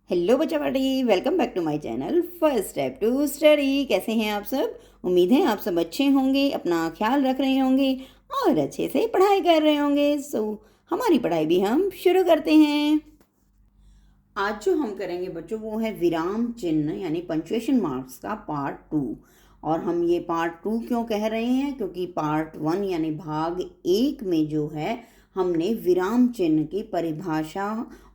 Hello बच्चा party, welcome back to my channel first step to study. कैसे हैं आप सब? उम्मीद है आप सब अच्छे होंगे, अपना ख्याल रख रहे होंगे और अच्छे से पढ़ाई कर रहे होंगे। हमारी पढ़ाई भी हम शुरू करते हैं। आज जो हम करेंगे बच्चों वो है विराम चिन्ह यानी पंक्चुएशन मार्क्स का पार्ट 2। और हम ये पार्ट 2 क्यों कह रहे हैं? क्योंकि पार्ट 1 यानी भाग 1 में जो है हमने विराम चिन्ह की परिभाषा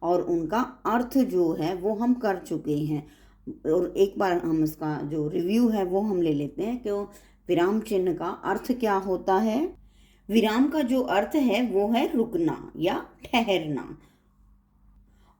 और उनका अर्थ जो है वो हम कर चुके हैं। और एक बार हम इसका जो रिव्यू है वो हम ले लेते हैं कि विराम चिन्ह का अर्थ क्या होता है। विराम का जो अर्थ है वो है रुकना या ठहरना।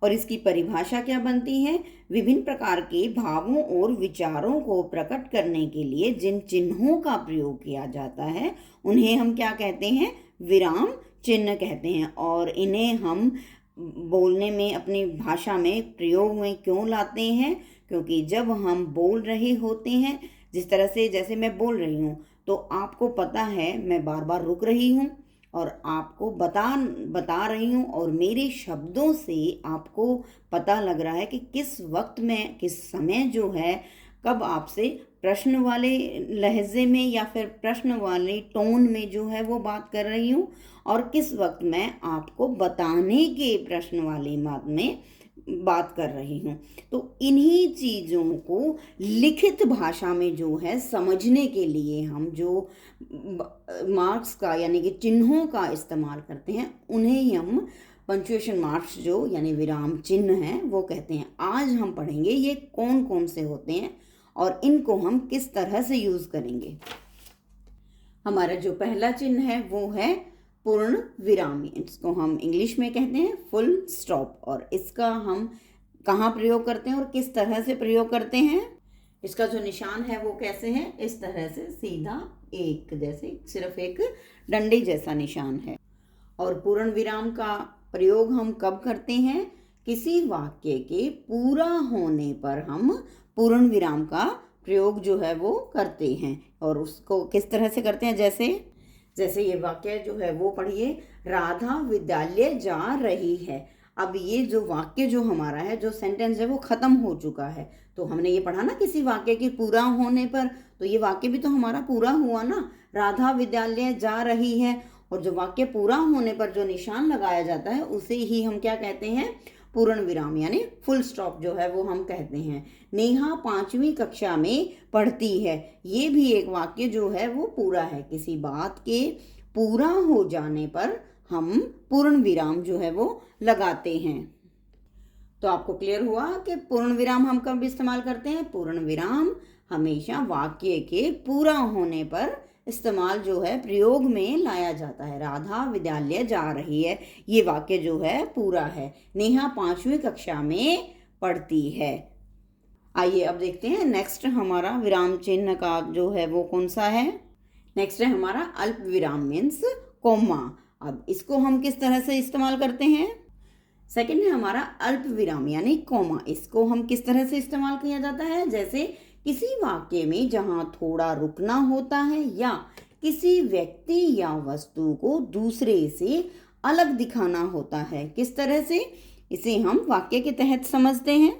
और इसकी परिभाषा क्या बनती है? विभिन्न प्रकार के भावों और विचारों को प्रकट करने के लिए जिन चिन्हों का प्रयोग किया जाता है उन्हें हम क्या कहते हैं? विराम चिन्ह कहते हैं। और इन्हें हम बोलने में, अपनी भाषा में प्रयोग में क्यों लाते हैं? क्योंकि जब हम बोल रहे होते हैं, जिस तरह से जैसे मैं बोल रही हूँ, तो आपको पता है मैं बार बार रुक रही हूँ और आपको बता रही हूँ, और मेरे शब्दों से आपको पता लग रहा है कि किस वक्त में, किस समय जो है, कब आपसे प्रश्न वाले लहजे में या फिर प्रश्न वाले टोन में जो है वो बात कर रही हूँ, और किस वक्त मैं आपको बताने के प्रश्न वाले मात में बात कर रही हूँ। तो इन्हीं चीज़ों को लिखित भाषा में जो है समझने के लिए हम जो मार्क्स का यानी कि चिन्हों का इस्तेमाल करते हैं उन्हें ही हम पंक्चुएशन मार्क्स जो यानी विराम चिन्ह हैं वो कहते हैं। आज हम पढ़ेंगे ये कौन कौन से होते हैं और इनको हम किस तरह से यूज़ करेंगे। हमारा जो पहला चिन्ह है वो है पूर्ण विराम। इसको हम इंग्लिश में कहते हैं फुल स्टॉप। और इसका हम कहाँ प्रयोग करते हैं और किस तरह से प्रयोग करते हैं? इसका जो निशान है वो कैसे है? इस तरह से सीधा एक जैसे, सिर्फ एक डंडे जैसा निशान है। और पूर्ण विराम का प्रयोग हम कब करते हैं? किसी वाक्य के पूरा होने पर हम पूर्ण विराम का प्रयोग जो है वो करते हैं। और उसको किस तरह से करते हैं? जैसे ये वाक्य जो है वो पढ़िए, राधा विद्यालय जा रही है। अब ये जो वाक्य जो हमारा है, जो सेंटेंस है वो ख़त्म हो चुका है। तो हमने ये पढ़ा ना किसी वाक्य के पूरा होने पर, तो ये वाक्य भी तो हमारा पूरा हुआ ना, राधा विद्यालय जा रही है। और जो वाक्य पूरा होने पर जो निशान लगाया जाता है उसे ही हम क्या कहते हैं? पूर्ण विराम यानी फुल स्टॉप जो है वो हम कहते हैं। नेहा 5वीं कक्षा में पढ़ती है। ये भी एक वाक्य जो है वो पूरा है। किसी बात के पूरा हो जाने पर हम पूर्ण विराम जो है वो लगाते हैं। तो आपको क्लियर हुआ कि पूर्ण विराम हम कब इस्तेमाल करते हैं? पूर्ण विराम हमेशा वाक्य के पूरा होने पर इस्तेमाल जो है प्रयोग में लाया जाता है। राधा विद्यालय जा रही है, ये वाक्य जो है पूरा है। नेहा 5वीं कक्षा में पढ़ती है। आइए अब देखते हैं नेक्स्ट हमारा विराम चिन्ह का जो है वो कौन सा है। नेक्स्ट है हमारा अल्प विराम मीन्स कोमा। अब इसको हम किस तरह से इस्तेमाल करते हैं? सेकंड है हमारा अल्प विराम यानी कोमा। इसको हम किस तरह से इस्तेमाल किया जाता है? जैसे किसी वाक्य में जहाँ थोड़ा रुकना होता है या किसी व्यक्ति या वस्तु को दूसरे से अलग दिखाना होता है। किस तरह से? इसे हम वाक्य के तहत समझते हैं।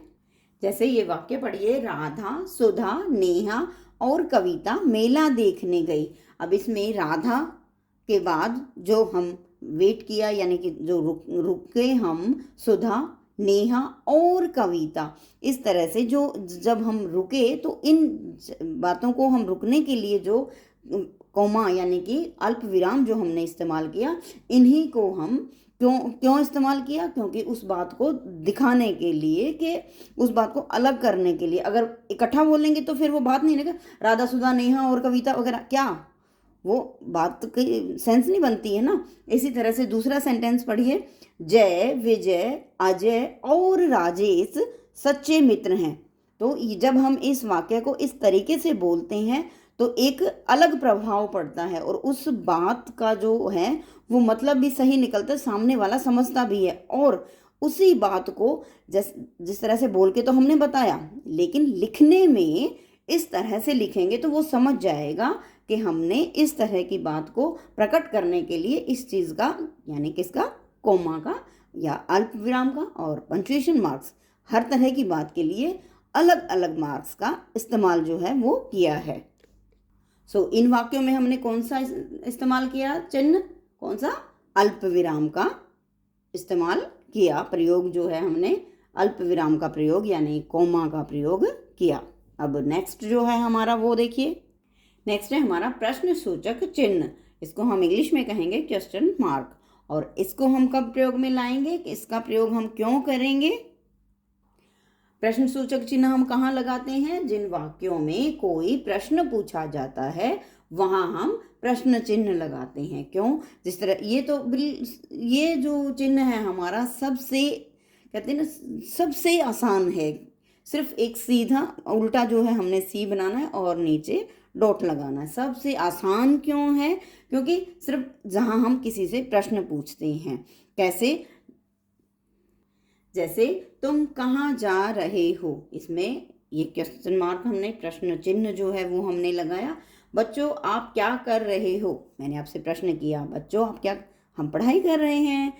जैसे ये वाक्य पढ़िए, राधा, सुधा, नेहा और कविता मेला देखने गई। अब इसमें राधा के बाद जो हम वेट किया यानी कि जो रुके हम, सुधा, नेहा और कविता, इस तरह से जो जब हम रुके तो इन बातों को हम रुकने के लिए जो कोमा यानी कि अल्प विराम जो हमने इस्तेमाल किया, इन्हीं को हम क्यों इस्तेमाल किया? क्योंकि उस बात को दिखाने के लिए, कि उस बात को अलग करने के लिए। अगर इकट्ठा बोलेंगे तो फिर वो बात नहीं लगेगा, राधा, सुधा, नेहा और कविता वगैरह, क्या वो बात की सेंस नहीं बनती है ना। इसी तरह से दूसरा सेंटेंस पढ़िए, जय, विजय, अजय और राजेश सच्चे मित्र हैं। तो जब हम इस वाक्य को इस तरीके से बोलते हैं तो एक अलग प्रभाव पड़ता है और उस बात का जो है वो भी सही निकलता है, सामने वाला समझता भी है। और उसी बात को जिस तरह से बोल के तो हमने बताया, लेकिन लिखने में इस तरह से लिखेंगे तो वो समझ जाएगा कि हमने इस तरह की बात को प्रकट करने के लिए इस चीज़ का यानी किसका, कोमा का या अल्प विराम का और पंक्चुएशन मार्क्स हर तरह की बात के लिए अलग अलग मार्क्स का इस्तेमाल जो है वो किया है। इन वाक्यों में हमने कौन सा इस्तेमाल किया चिन्ह, कौन सा, अल्प विराम का इस्तेमाल किया, प्रयोग जो है हमने अल्प विराम का प्रयोग यानी कोमा का प्रयोग किया। अब नेक्स्ट जो है हमारा वो देखिए, नेक्स्ट है हमारा प्रश्न सूचक चिन्ह। इसको हम इंग्लिश में कहेंगे क्वेश्चन मार्क। और इसको हम कब प्रयोग में लाएंगे, इसका प्रयोग हम क्यों करेंगे? प्रश्न सूचक चिन्ह हम कहाँ लगाते हैं? जिन वाक्यों में कोई प्रश्न पूछा जाता है वहां हम प्रश्न चिन्ह लगाते हैं। क्यों? जिस तरह ये जो चिन्ह है हमारा सबसे, कहते हैं ना, सबसे आसान है। सिर्फ एक सीधा उल्टा जो है हमने सी बनाना है और नीचे डॉट लगाना है। सबसे आसान क्यों है? क्योंकि सिर्फ जहां हम किसी से प्रश्न पूछते हैं। कैसे? जैसे तुम कहाँ जा रहे हो, इसमें ये क्वेश्चन मार्क हमने, प्रश्न चिन्ह जो है वो हमने लगाया। बच्चों आप क्या कर रहे हो, मैंने आपसे प्रश्न किया, बच्चों आप क्या, हम पढ़ाई कर रहे हैं।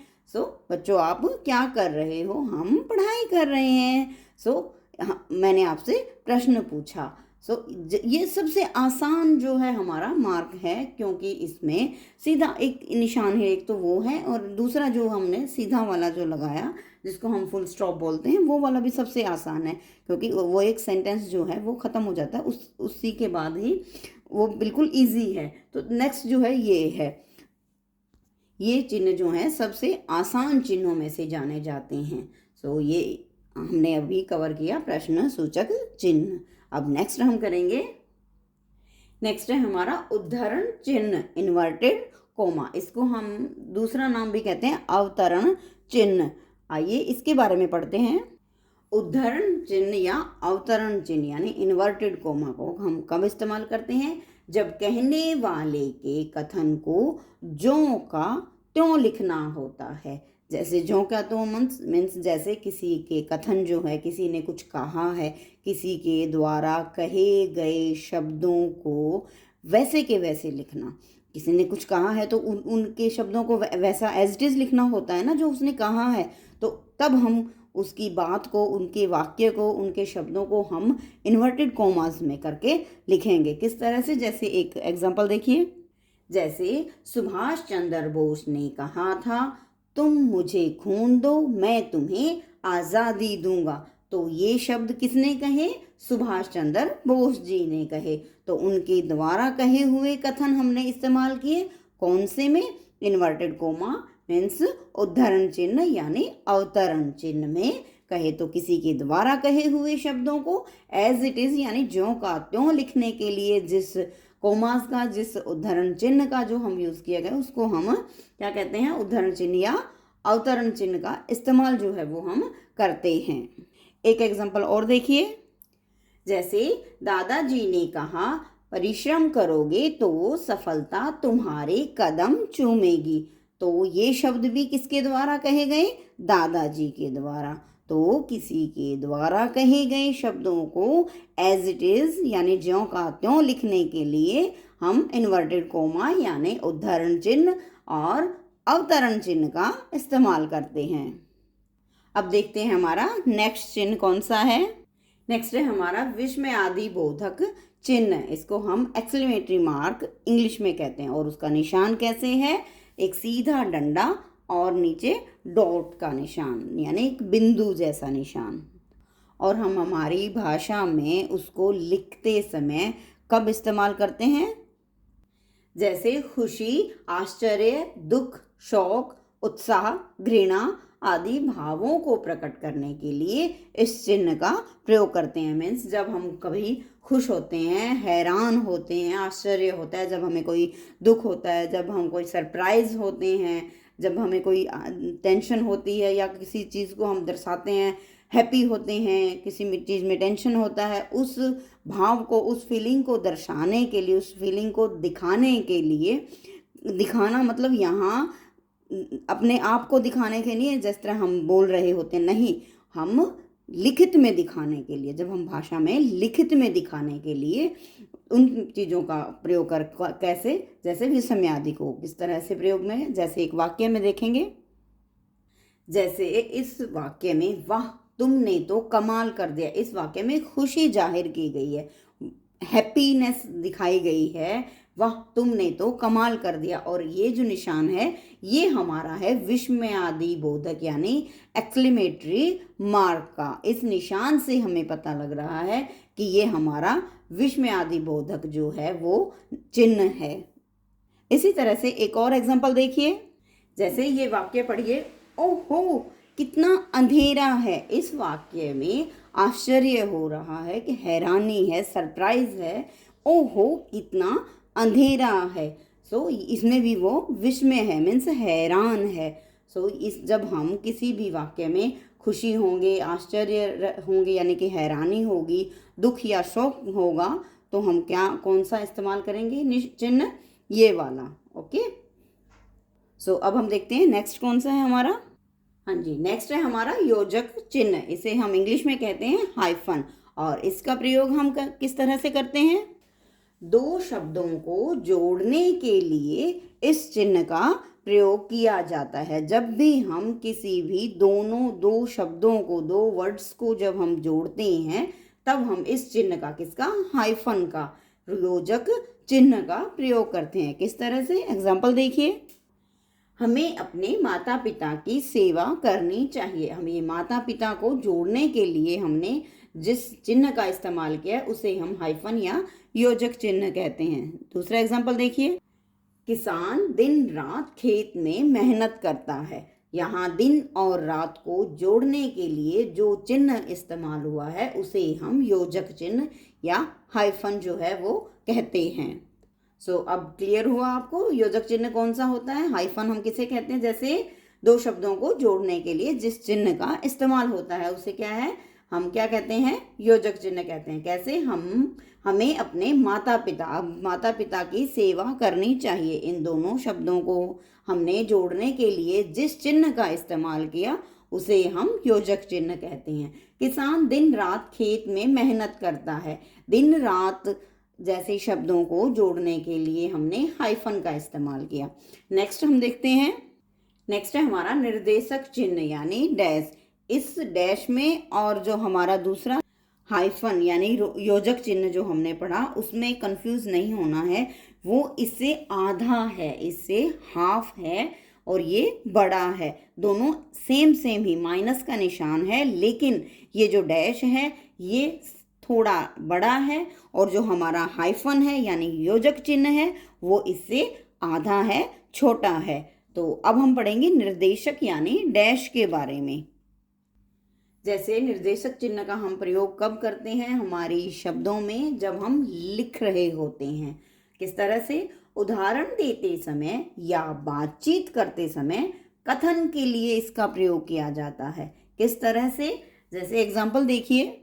बच्चों आप क्या कर रहे हो, हम पढ़ाई कर रहे हैं। मैंने आपसे प्रश्न पूछा। ये सबसे आसान जो है हमारा मार्क है, क्योंकि इसमें सीधा एक निशान है, एक तो वो है, और दूसरा जो हमने सीधा वाला जो लगाया जिसको हम फुल स्टॉप बोलते हैं, वो वाला भी सबसे आसान है, क्योंकि वो एक सेंटेंस जो है वो ख़त्म हो जाता है उसी के बाद ही, वो बिल्कुल इजी है। तो नेक्स्ट जो है ये है, ये चिन्ह जो है सबसे आसान चिन्हों में से जाने जाते हैं। ये हमने अभी कवर किया प्रश्न सूचक चिन्ह। अब नेक्स्ट हम करेंगे, नेक्स्ट है हमारा उद्धरण चिन्ह, इन्वर्टेड कोमा। इसको हम दूसरा नाम भी कहते हैं अवतरण चिन्ह। आइए इसके बारे में पढ़ते हैं। उद्धरण चिन्ह या अवतरण चिन्ह यानी इन्वर्टेड कोमा को हम कब इस्तेमाल करते हैं? जब कहने वाले के कथन को ज्यों का त्यों लिखना होता है। जैसे ज्यों का त्यों मीन्स जैसे किसी के कथन जो है, किसी ने कुछ कहा है, किसी के द्वारा कहे गए शब्दों को वैसे के वैसे लिखना। किसी ने कुछ कहा है तो उनके शब्दों को वैसा एज इट इज़ लिखना होता है ना, जो उसने कहा है। तो तब हम उसकी बात को, उनके वाक्य को, उनके शब्दों को हम इन्वर्टेड कोमास में करके लिखेंगे। किस तरह से? जैसे एक एग्जांपल देखिए, जैसे सुभाष चंद्र बोस ने कहा था, तुम मुझे खून दो मैं तुम्हें आज़ादी दूंगा। तो ये शब्द किसने कहे? सुभाष चंद्र बोस जी ने कहे। तो उनके द्वारा कहे हुए कथन हमने इस्तेमाल किए, कौन से में? इन्वर्टेड कोमा मीन्स उद्धरण चिन्ह यानी अवतरण चिन्ह में कहे तो किसी के द्वारा कहे हुए शब्दों को एज इट इज यानी ज्यों का त्यों लिखने के लिए जिस कोमास का, जिस उद्धरण चिन्ह का जो हम यूज किया गया उसको हम क्या कहते हैं? उद्धरण चिन्ह या अवतरण चिन्ह का इस्तेमाल जो है वो हम करते हैं। एक एग्जांपल और देखिए, जैसे दादाजी ने कहा, परिश्रम करोगे तो सफलता तुम्हारे कदम चूमेगी। तो ये शब्द भी किसके द्वारा कहे गए? दादाजी के द्वारा। तो किसी के द्वारा कहे गए शब्दों को एज इट इज यानी ज्यों का त्यों लिखने के लिए हम इन्वर्टेड कोमा यानी उद्धरण चिन्ह और अवतरण चिन्ह का इस्तेमाल करते हैं। अब देखते हैं हमारा नेक्स्ट चिन्ह कौन सा है। नेक्स्ट है हमारा विस्मयादि बोधक चिन्ह। इसको हम एक्सक्लेमेटरी मार्क इंग्लिश में कहते हैं। और उसका निशान कैसे है? एक सीधा डंडा और नीचे डॉट का निशान यानी एक बिंदु जैसा निशान। और हम हमारी भाषा में उसको लिखते समय कब इस्तेमाल करते हैं? जैसे खुशी, आश्चर्य, दुख, शौक, उत्साह, घृणा आदि भावों को प्रकट करने के लिए इस चिन्ह का प्रयोग करते हैं। मीन्स जब हम कभी खुश होते हैं, हैरान होते हैं, आश्चर्य होता है, जब हमें कोई दुख होता है, जब हम कोई सरप्राइज होते हैं, जब हमें कोई टेंशन होती है या किसी चीज़ को हम दर्शाते हैं, हैप्पी होते हैं, किसी चीज़ में टेंशन होता है, उस भाव को, उस फीलिंग को दर्शाने के लिए, उस फीलिंग को दिखाने के लिए, दिखाना मतलब यहाँ अपने आप को दिखाने के लिए जिस तरह हम बोल रहे होते नहीं, हम लिखित में दिखाने के लिए, जब हम भाषा में लिखित में दिखाने के लिए उन चीज़ों का प्रयोग कर कैसे? जैसे विस्मयादि को किस तरह से प्रयोग में, जैसे एक वाक्य में देखेंगे। जैसे इस वाक्य में वाह तुमने तो कमाल कर दिया। इस वाक्य में खुशी जाहिर की गई है, हैप्पीनेस दिखाई गई है। वाह तुमने तो कमाल कर दिया। और ये जो निशान है ये हमारा है विस्मयादि बोधक यानी एक्सक्लेमेटरी मार्क का। इस निशान से हमें पता लग रहा है कि ये हमारा विस्मयादि बोधक जो है वो चिन्ह है। इसी तरह से एक और एग्जांपल देखिए, जैसे ये वाक्य पढ़िए, ओहो कितना अंधेरा है। इस वाक्य में आश्चर्य हो रहा है कि हैरानी है, सरप्राइज है, ओहो कितना अंधेरा है। सो इसमें भी वो विस्मय है, मीन्स हैरान है। सो इस जब हम किसी भी वाक्य में खुशी होंगे, आश्चर्य होंगे यानी कि हैरानी होगी, दुख या शोक होगा, तो हम कौन सा इस्तेमाल करेंगे चिन्ह, ये वाला। ओके, सो अब हम देखते हैं नेक्स्ट कौन सा है हमारा। हाँ जी, नेक्स्ट है हमारा योजक चिन्ह। इसे हम इंग्लिश में कहते हैं हाइफन। और इसका प्रयोग हम किस तरह से करते हैं? दो शब्दों को जोड़ने के लिए इस चिन्ह का प्रयोग किया जाता है। जब भी हम किसी भी दो शब्दों को, दो वर्ड्स को जब हम जोड़ते हैं, तब हम इस चिन्ह का, किसका, हाइफन का, योजक चिन्ह का प्रयोग करते हैं। किस तरह से? एग्जाम्पल देखिए, हमें अपने माता पिता की सेवा करनी चाहिए। हमें माता पिता को जोड़ने के लिए हमने जिस चिन्ह का इस्तेमाल किया उसे हम हाइफन या योजक चिन्ह कहते हैं। दूसरा एग्जाम्पल देखिए, किसान दिन रात खेत में मेहनत करता है। यहाँ दिन और रात को जोड़ने के लिए जो चिन्ह इस्तेमाल हुआ है उसे हम योजक चिन्ह या हाइफन जो है वो कहते हैं। सो अब क्लियर हुआ आपको योजक चिन्ह कौन सा होता है। हाइफन हम किसे कहते हैं? जैसे दो शब्दों को जोड़ने के लिए जिस चिन्ह का इस्तेमाल होता है उसे क्या है, हम क्या कहते हैं? योजक चिन्ह कहते हैं। कैसे? हमें अपने माता पिता की सेवा करनी चाहिए। इन दोनों शब्दों को हमने जोड़ने के लिए जिस चिन्ह का इस्तेमाल किया उसे हम योजक चिन्ह कहते हैं। किसान दिन रात खेत में मेहनत करता है। दिन रात जैसे शब्दों को जोड़ने के लिए हमने हाइफन का इस्तेमाल किया। नेक्स्ट हम देखते हैं, नेक्स्ट है हमारा निर्देशक चिन्ह यानी डैश। इस डैश में और जो हमारा दूसरा हाइफन यानी योजक चिन्ह जो हमने पढ़ा उसमें कंफ्यूज नहीं होना है। वो इससे आधा है, इससे हाफ है और ये बड़ा है। दोनों सेम ही माइनस का निशान है, लेकिन ये जो डैश है ये थोड़ा बड़ा है और जो हमारा हाइफन है यानी योजक चिन्ह है वो इससे आधा है, छोटा है। तो अब हम पढ़ेंगे निर्देशक यानी डैश के बारे में। जैसे निर्देशक चिन्ह का हम प्रयोग कब करते हैं? हमारी शब्दों में जब हम लिख रहे होते हैं। किस तरह से? उदाहरण देते समय या बातचीत करते समय कथन के लिए इसका प्रयोग किया जाता है। किस तरह से? जैसे एग्जाम्पल देखिए,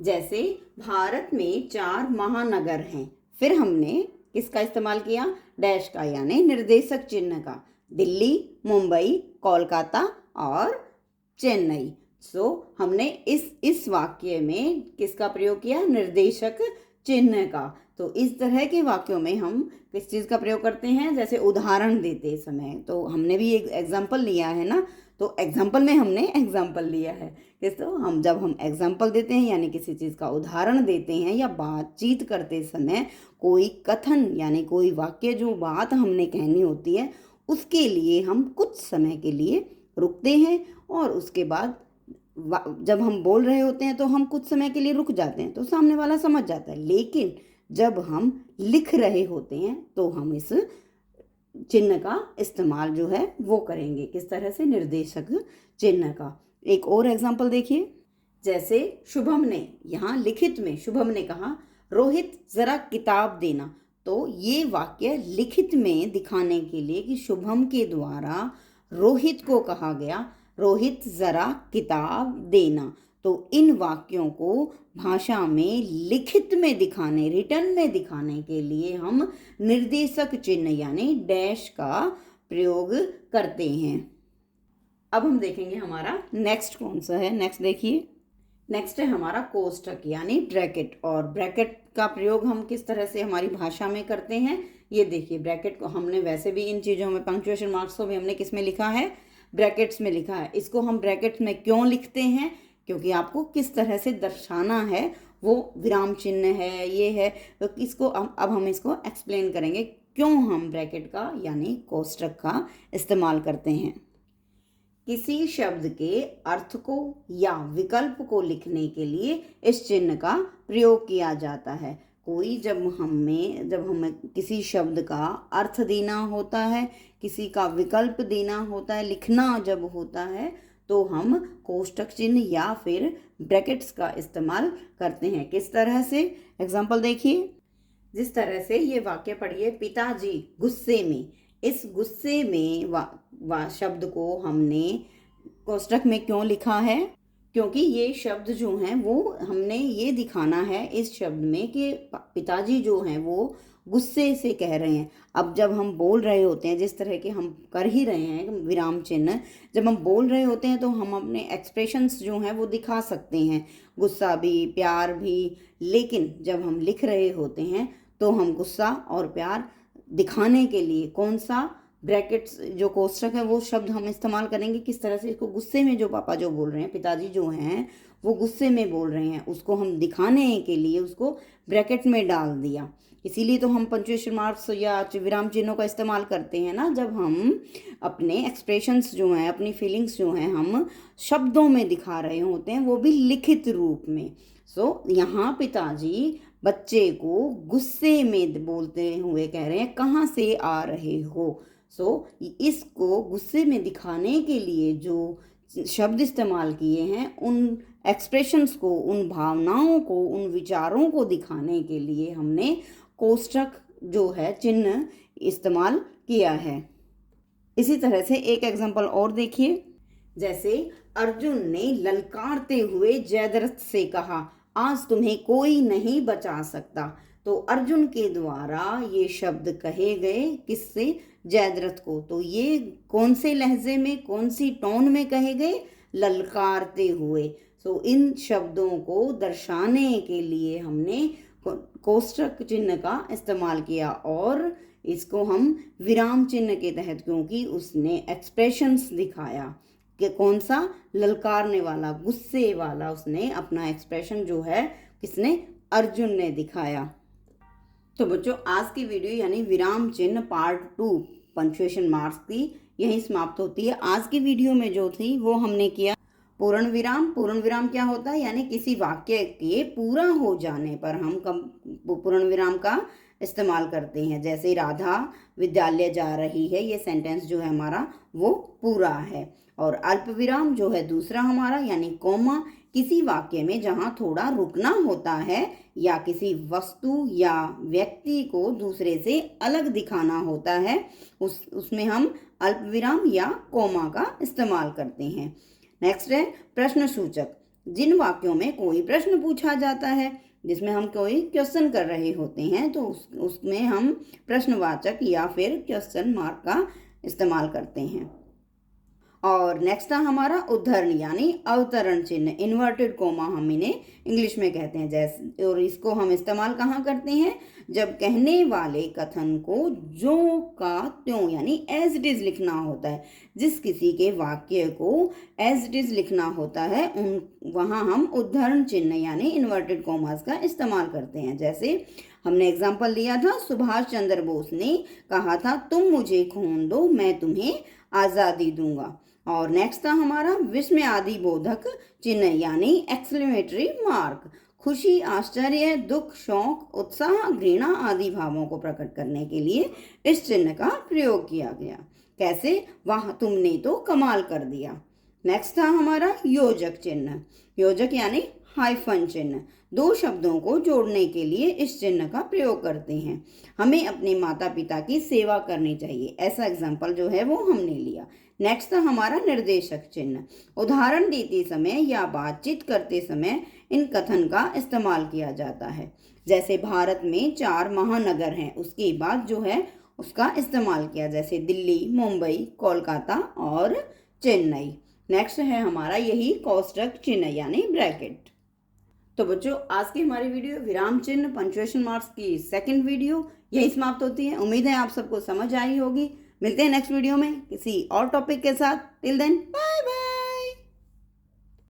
जैसे भारत में 4 महानगर हैं। फिर हमने किसका इस्तेमाल किया? डैश का यानी निर्देशक चिन्ह का। दिल्ली, मुंबई, कोलकाता और चेन्नई। सो हमने इस वाक्य में किसका प्रयोग किया? निर्देशक चिन्ह का। तो इस तरह के वाक्यों में हम किस चीज़ का प्रयोग करते हैं? जैसे उदाहरण देते समय, तो हमने भी एक एग्जाम्पल लिया है ना, तो एग्जाम्पल में हमने एग्जाम्पल लिया है। तो जब हम एग्जाम्पल देते हैं यानी किसी चीज़ का उदाहरण देते हैं या बातचीत करते समय कोई कथन यानी कोई वाक्य जो बात हमने कहनी होती है उसके लिए हम कुछ समय के लिए रुकते हैं और उसके बाद जब हम बोल रहे होते हैं तो हम कुछ समय के लिए रुक जाते हैं तो सामने वाला समझ जाता है। लेकिन जब हम लिख रहे होते हैं तो हम इस चिन्ह का इस्तेमाल जो है वो करेंगे। किस तरह से? निर्देशक चिन्ह का। एक और एग्जाम्पल देखिए, जैसे शुभम ने, यहाँ लिखित में शुभम ने कहा रोहित जरा किताब देना। तो ये वाक्य लिखित में दिखाने के लिए कि शुभम के द्वारा रोहित को कहा गया रोहित जरा किताब देना। तो इन वाक्यों को भाषा में लिखित में दिखाने, रिटर्न में दिखाने के लिए हम निर्देशक चिन्ह यानी डैश का प्रयोग करते हैं। अब हम देखेंगे हमारा नेक्स्ट कौन सा है। नेक्स्ट देखिए, नेक्स्ट है हमारा कोष्ठक यानी ब्रैकेट। और ब्रैकेट का प्रयोग हम किस तरह से हमारी भाषा में करते हैं ये देखिए। ब्रैकेट को हमने वैसे भी इन चीज़ों में पंक्चुएशन मार्क्स को भी हमने किस में लिखा है? ब्रैकेट्स में लिखा है। इसको हम ब्रैकेट्स में क्यों लिखते हैं? क्योंकि आपको किस तरह से दर्शाना है, वो विराम चिन्ह है, ये है। तो इसको अब हम इसको एक्सप्लेन करेंगे क्यों हम ब्रैकेट का यानी कोष्ठक का इस्तेमाल करते हैं। किसी शब्द के अर्थ को या विकल्प को लिखने के लिए इस चिन्ह का प्रयोग किया जाता है। जब हमें किसी शब्द का अर्थ देना होता है, किसी का विकल्प देना होता है, लिखना जब होता है, तो हम कोष्ठक चिन्ह या फिर ब्रैकेट्स का इस्तेमाल करते हैं। किस तरह से? एग्जाम्पल देखिए, जिस तरह से ये वाक्य पढ़िए, पिताजी गुस्से में। इस गुस्से में शब्द को हमने कोष्ठक में क्यों लिखा है? क्योंकि ये शब्द जो हैं वो हमने ये दिखाना है इस शब्द में कि पिताजी जो हैं वो गुस्से से कह रहे हैं। अब जब हम बोल रहे होते हैं, जिस तरह के हम कर ही रहे हैं विराम चिन्ह, जब हम बोल रहे होते हैं तो हम अपने एक्सप्रेशंस जो हैं वो दिखा सकते हैं, गुस्सा भी, प्यार भी। लेकिन जब हम लिख रहे होते हैं तो हम गुस्सा और प्यार दिखाने के लिए कौन सा ब्रैकेट्स जो कोष्ठक है वो शब्द हम इस्तेमाल करेंगे। किस तरह से? इसको गुस्से में जो पापा जो बोल रहे हैं, पिताजी जो हैं वो गुस्से में बोल रहे हैं, उसको हम दिखाने के लिए उसको ब्रैकेट में डाल दिया। इसीलिए तो हम पंक्चुएशन मार्क्स या विराम चिन्हों का इस्तेमाल करते हैं ना, जब हम अपने एक्सप्रेशंस जो हैं, अपनी फीलिंग्स जो हैं, हम शब्दों में दिखा रहे होते हैं, वो भी लिखित रूप में। यहाँ पिताजी बच्चे को गुस्से में बोलते हुए कह रहे हैं, कहाँ से आ रहे हो। इसको गुस्से में दिखाने के लिए जो शब्द इस्तेमाल किए हैं, उन एक्सप्रेशंस को, उन भावनाओं को, उन विचारों को दिखाने के लिए हमने कोष्ठक जो है चिन्ह इस्तेमाल किया है। इसी तरह से एक एग्जांपल और देखिए, जैसे अर्जुन ने ललकारते हुए जयद्रथ से कहा, आज तुम्हें कोई नहीं बचा सकता। तो अर्जुन के द्वारा ये शब्द कहे गए, किससे? जयद्रथ को। तो ये कौन से लहजे में, कौन सी टोन में कहे गए? ललकारते हुए। इन शब्दों को दर्शाने के लिए हमने कोष्ठक चिन्ह का इस्तेमाल किया, और इसको हम विराम चिन्ह के तहत, क्योंकि उसने एक्सप्रेशंस दिखाया कि कौन सा? ललकारने वाला, गुस्से वाला। उसने अपना एक्सप्रेशन जो है किसने? अर्जुन ने दिखाया। तो बच्चों, आज की वीडियो यानी विराम चिन्ह पार्ट 2 पंक्चुएशन मार्क्स की यहीं समाप्त होती है। आज की वीडियो में जो थी वो हमने किया पूर्ण विराम। पूर्ण विराम क्या होता है? यानी किसी वाक्य के पूरा हो जाने पर हम पूर्ण विराम का इस्तेमाल करते हैं। जैसे राधा विद्यालय जा रही है, ये सेंटेंस जो है हमारा वो पूरा है। और अल्प विराम जो है दूसरा हमारा, यानी कोमा, किसी वाक्य में जहाँ थोड़ा रुकना होता है या किसी वस्तु या व्यक्ति को दूसरे से अलग दिखाना होता है, उसमें हम अल्प विराम या कोमा का इस्तेमाल करते हैं। नेक्स्ट है प्रश्न सूचक। जिन वाक्यों में कोई प्रश्न पूछा जाता है, जिसमें हम कोई क्वेश्चन कर रहे होते हैं, तो उसमें हम प्रश्नवाचक या फिर क्वेश्चन मार्क का इस्तेमाल करते हैं। और नेक्स्ट था हमारा उद्धरण यानी अवतरण चिन्ह, इन्वर्टेड कोमा हम इन्हें इंग्लिश में कहते हैं। जैसे, और इसको हम इस्तेमाल कहाँ करते हैं? जब कहने वाले कथन को जो का त्यों यानी एज इट इज लिखना होता है। जिस किसी के वाक्य को एज इट इज लिखना होता है, वहाँ हम उद्धरण चिन्ह यानी इन्वर्टेड कोमास का इस्तेमाल करते हैं। जैसे हमने एग्जाम्पल लिया था, सुभाष चंद्र बोस ने कहा था, तुम मुझे खून दो, मैं तुम्हें आज़ादी दूंगा। और नेक्स्ट था हमारा विस्मय आदि बोधक चिन्ह यानी एक्सक्लेमेटरी मार्क। खुशी, आश्चर्य, दुख, शौक, उत्साह, घृणा आदि भावों को प्रकट करने के लिए इस चिन्ह का प्रयोग किया गया। कैसे? वाह, तुमने तो कमाल कर दिया। नेक्स्ट था हमारा योजक चिन्ह। योजक यानी हाइफन चिन्ह। दो शब्दों को जोड़ने के लिए इस चिन्ह का प्रयोग करते हैं। हमें अपने माता पिता की सेवा करनी चाहिए, ऐसा एग्जाम्पल जो है वो हमने लिया। नेक्स्ट था हमारा निर्देशक चिन्ह। उदाहरण देते समय या बातचीत करते समय इन कथन का इस्तेमाल किया जाता है। जैसे भारत में 4 महानगर हैं, उसके बाद जो है उसका इस्तेमाल किया, जैसे दिल्ली, मुंबई, कोलकाता और चेन्नई। नेक्स्ट है हमारा यही कोष्ठक चिन्ह यानी ब्रैकेट। तो बच्चों, आज की हमारी वीडियो विराम चिन्ह पंक्चुएशन मार्क्स की सेकंड वीडियो यही समाप्त होती है। उम्मीद है आप सबको समझ आई होगी। मिलते हैं नेक्स्ट वीडियो में किसी और टॉपिक के साथ। Till then bye bye.